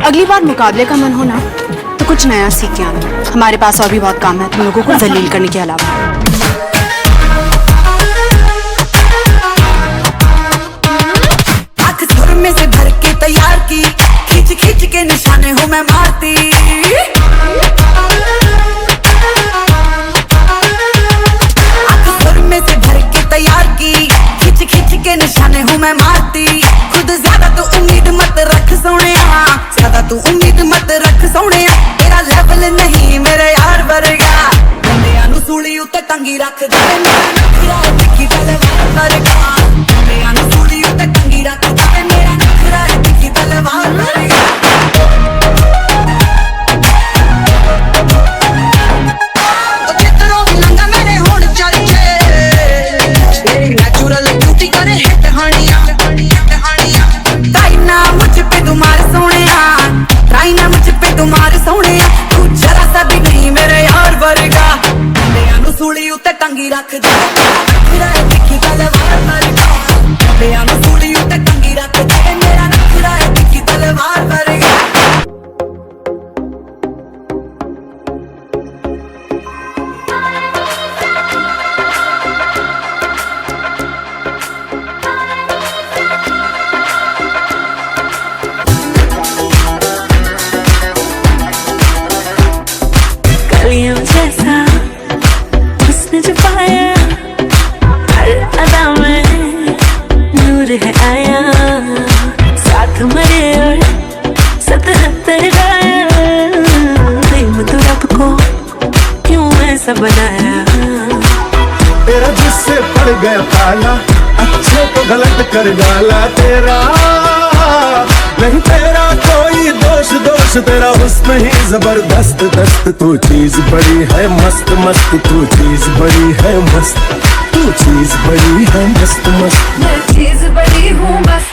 अगली बार मुकाबले का मन हो ना तो कुछ नया सीख के आना। हमारे पास और भी बहुत काम है तुम लोगों को जलील करने के अलावा। आँख सुर में से भर के तैयार की, खींच खींच के निशाने हूँ मैं मारती। आँख सुर में से भर के तैयार की, खींच खींच के निशाने हूँ मैं मारती। खुद ज्यादा तू उम्मीद मत रख सोनिया, ज्यादा तू उम्मीद मत रख सोनिया। तेरा लेवल नहीं मेरे यार वर्गा, बंदियां नू सूली उत्ते टंगी रख दे। मेरा नखरा है तिखी तलवार वर्गा, बंदियां नू सूली उत्ते टंगी रख दे। मेरा नखरा है तिखी तलवार वर्गा। ओ जितनो भी लंगा मेरे होण चर्चे, मेरी नेचुरल ब्यूटी करे हिट हानिया। ट्राई ना मुझ पे तुम्हारे सोनिया, ट्राई ना मुझ पे तुम्हारे सोनिया। तू जरा सा भी नहीं मेरे यार वर्गा, बंदियां नू सूली उत्ते टंगी रख दे। मेरा है तिखी तलवार वर्गा, बंदियां नू सूली उत्ते टंगी रख दे। मेरा नखरा है तिखी तलवार वर्गा। कलियों जैसा उसने छुपाया, हर अदा में नूर है आया। साथ मरे और 77 गाया, प्रेम तो रब को क्यों ऐसा बनाया। तेरा जिससे पड़ गया पाला, अच्छे को गलत कर डाला। तेरा नहीं तेरा कोई दोष, दोष तेरा हुस्न ही जबरदस्त दस्त। तू चीज बड़ी है मस्त मस्त, तू चीज बड़ी है मस्त, तू चीज बड़ी है मस्त मस्त। मैं चीज बड़ी हूँ मस्त